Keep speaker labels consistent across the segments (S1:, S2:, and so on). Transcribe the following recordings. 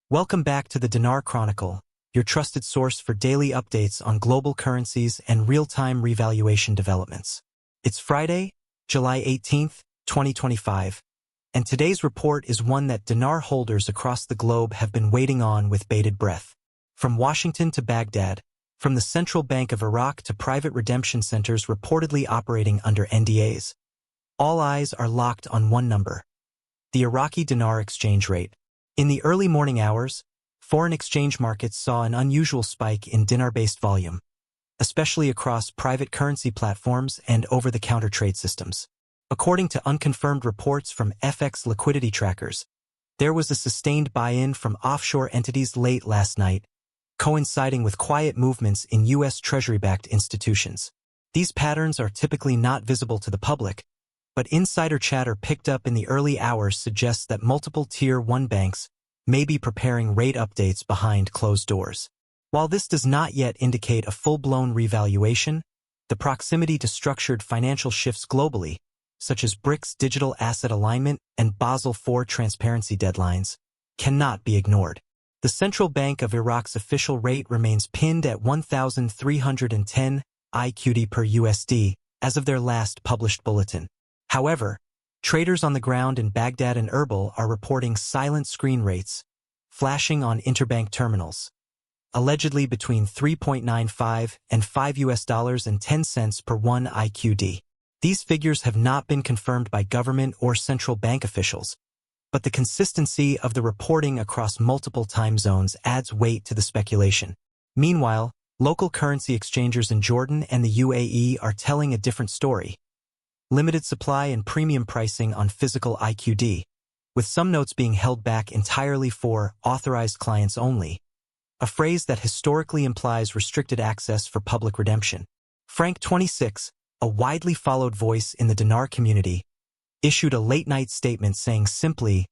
S1: Welcome back to the Dinar Chronicle, your trusted source for daily updates on global currencies and real-time revaluation developments. It's Friday, July 18th, 2025, and today's report is one that dinar holders across the globe have been waiting on with bated breath. From Washington to Baghdad, from the Central Bank of Iraq to private redemption centers reportedly operating under NDAs, all eyes are locked on one number: the Iraqi dinar exchange rate. In the early morning hours, foreign exchange markets saw an unusual spike in dinar-based volume, especially across private currency platforms and over-the-counter trade systems. According to unconfirmed reports from FX liquidity trackers, there was a sustained buy-in from offshore entities late last night, coinciding with quiet movements in U.S. Treasury-backed institutions. These patterns are typically not visible to the public, but insider chatter picked up in the early hours suggests that multiple Tier 1 banks may be preparing rate updates behind closed doors. While this does not yet indicate a full-blown revaluation, the proximity to structured financial shifts globally, such as BRICS digital asset alignment and Basel IV transparency deadlines, cannot be ignored. The Central Bank of Iraq's official rate remains pinned at 1,310 IQD per USD as of their last published bulletin. However, traders on the ground in Baghdad and Erbil are reporting silent screen rates, flashing on interbank terminals, allegedly between 3.95 and $5.10 per 1 IQD. These figures have not been confirmed by government or central bank officials, but the consistency of the reporting across multiple time zones adds weight to the speculation. Meanwhile, local currency exchangers in Jordan and the UAE are telling a different story: limited supply and premium pricing on physical IQD, with some notes being held back entirely for authorized clients only, a phrase that historically implies restricted access for public redemption. Frank 26, a widely followed voice in the dinar community, issued a late-night statement saying simply,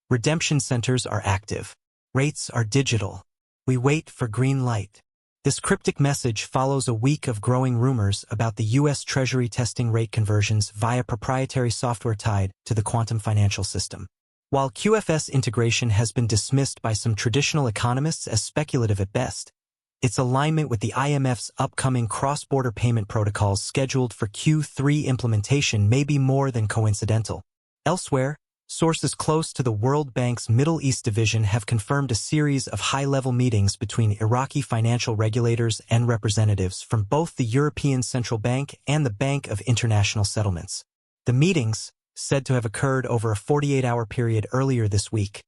S1: "Redemption centers are active. Rates are digital. We wait for green light." This cryptic message follows a week of growing rumors about the U.S. Treasury testing rate conversions via proprietary software tied to the quantum financial system. While QFS integration has been dismissed by some traditional economists as speculative at best, its alignment with the IMF's upcoming cross-border payment protocols scheduled for Q3 implementation may be more than coincidental. Elsewhere, sources close to the World Bank's Middle East division have confirmed a series of high-level meetings between Iraqi financial regulators and representatives from both the European Central Bank and the Bank of International Settlements. The meetings, said to have occurred over a 48-hour period earlier this week,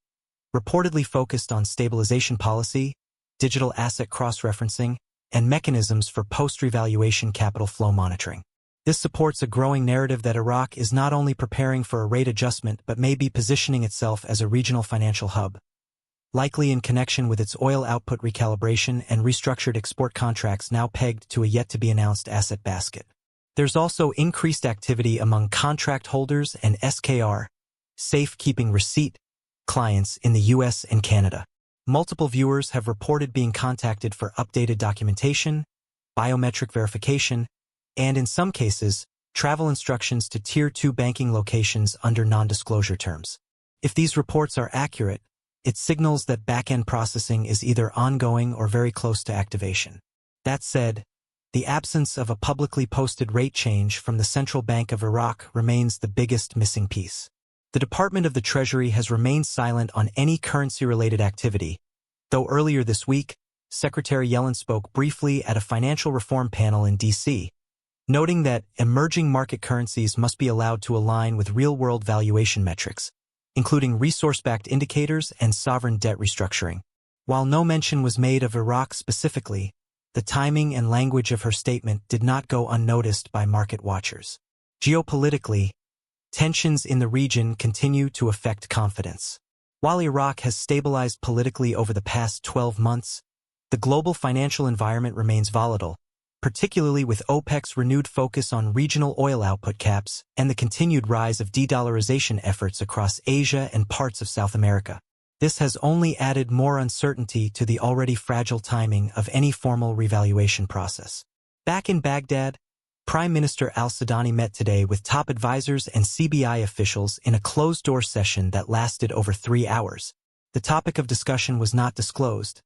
S1: reportedly focused on stabilization policy, digital asset cross-referencing, and mechanisms for post-revaluation capital flow monitoring. This supports a growing narrative that Iraq is not only preparing for a rate adjustment but may be positioning itself as a regional financial hub, likely in connection with its oil output recalibration and restructured export contracts now pegged to a yet-to-be-announced asset basket. There's also increased activity among contract holders and SKR, safe-keeping receipt, clients in the US and Canada. Multiple viewers have reported being contacted for updated documentation, biometric verification, and in some cases, travel instructions to Tier 2 banking locations under non-disclosure terms. If these reports are accurate, it signals that back-end processing is either ongoing or very close to activation. That said, the absence of a publicly posted rate change from the Central Bank of Iraq remains the biggest missing piece. The Department of the Treasury has remained silent on any currency-related activity, though earlier this week, Secretary Yellen spoke briefly at a financial reform panel in D.C., noting that emerging market currencies must be allowed to align with real-world valuation metrics, including resource-backed indicators and sovereign debt restructuring. While no mention was made of Iraq specifically, the timing and language of her statement did not go unnoticed by market watchers. Geopolitically, tensions in the region continue to affect confidence. While Iraq has stabilized politically over the past 12 months, the global financial environment remains volatile, particularly with OPEC's renewed focus on regional oil output caps and the continued rise of de-dollarization efforts across Asia and parts of South America. This has only added more uncertainty to the already fragile timing of any formal revaluation process. Back in Baghdad, Prime Minister al-Sudani met today with top advisors and CBI officials in a closed-door session that lasted over 3 hours. The topic of discussion was not disclosed,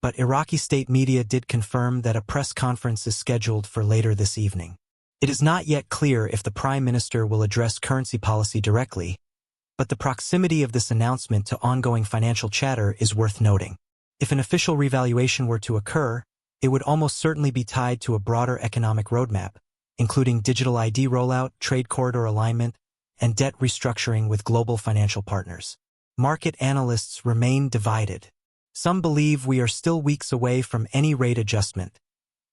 S1: but Iraqi state media did confirm that a press conference is scheduled for later this evening. It is not yet clear if the Prime Minister will address currency policy directly, but the proximity of this announcement to ongoing financial chatter is worth noting. If an official revaluation were to occur, it would almost certainly be tied to a broader economic roadmap, including digital ID rollout, trade corridor alignment, and debt restructuring with global financial partners. Market analysts remain divided. Some believe we are still weeks away from any rate adjustment,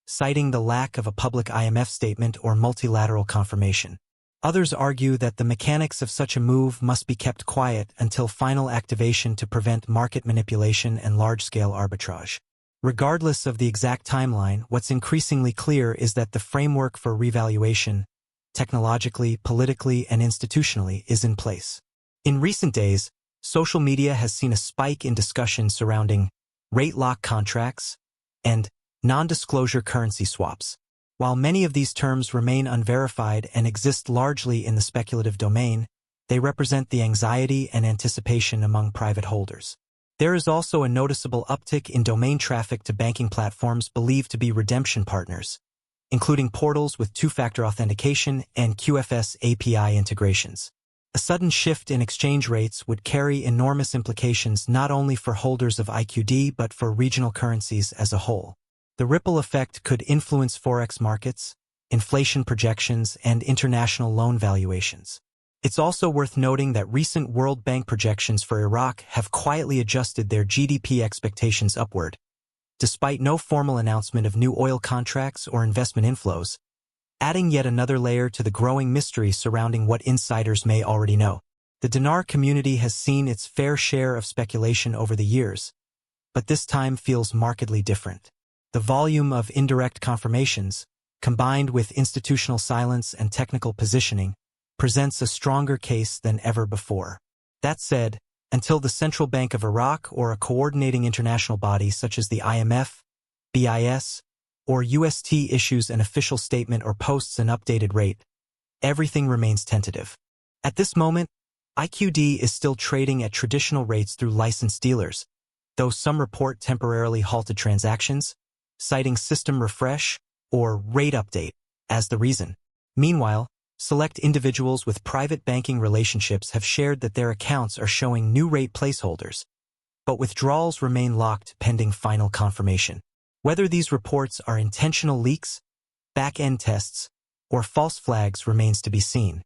S1: citing the lack of a public IMF statement or multilateral confirmation. Others argue that the mechanics of such a move must be kept quiet until final activation to prevent market manipulation and large-scale arbitrage. Regardless of the exact timeline, what's increasingly clear is that the framework for revaluation, technologically, politically, and institutionally, is in place. In recent days, social media has seen a spike in discussion surrounding rate lock contracts and non-disclosure currency swaps. While many of these terms remain unverified and exist largely in the speculative domain, they represent the anxiety and anticipation among private holders. There is also a noticeable uptick in domain traffic to banking platforms believed to be redemption partners, including portals with two-factor authentication and QFS API integrations. A sudden shift in exchange rates would carry enormous implications not only for holders of IQD but for regional currencies as a whole. The ripple effect could influence Forex markets, inflation projections, and international loan valuations. It's also worth noting that recent World Bank projections for Iraq have quietly adjusted their GDP expectations upward, despite no formal announcement of new oil contracts or investment inflows, adding yet another layer to the growing mystery surrounding what insiders may already know. The dinar community has seen its fair share of speculation over the years, but this time feels markedly different. The volume of indirect confirmations, combined with institutional silence and technical positioning, presents a stronger case than ever before. That said, until the Central Bank of Iraq or a coordinating international body such as the IMF, BIS, or UST issues an official statement or posts an updated rate, everything remains tentative. At this moment, IQD is still trading at traditional rates through licensed dealers, though some report temporarily halted transactions, citing system refresh or rate update as the reason. Meanwhile, select individuals with private banking relationships have shared that their accounts are showing new rate placeholders, but withdrawals remain locked pending final confirmation. Whether these reports are intentional leaks, back-end tests, or false flags remains to be seen.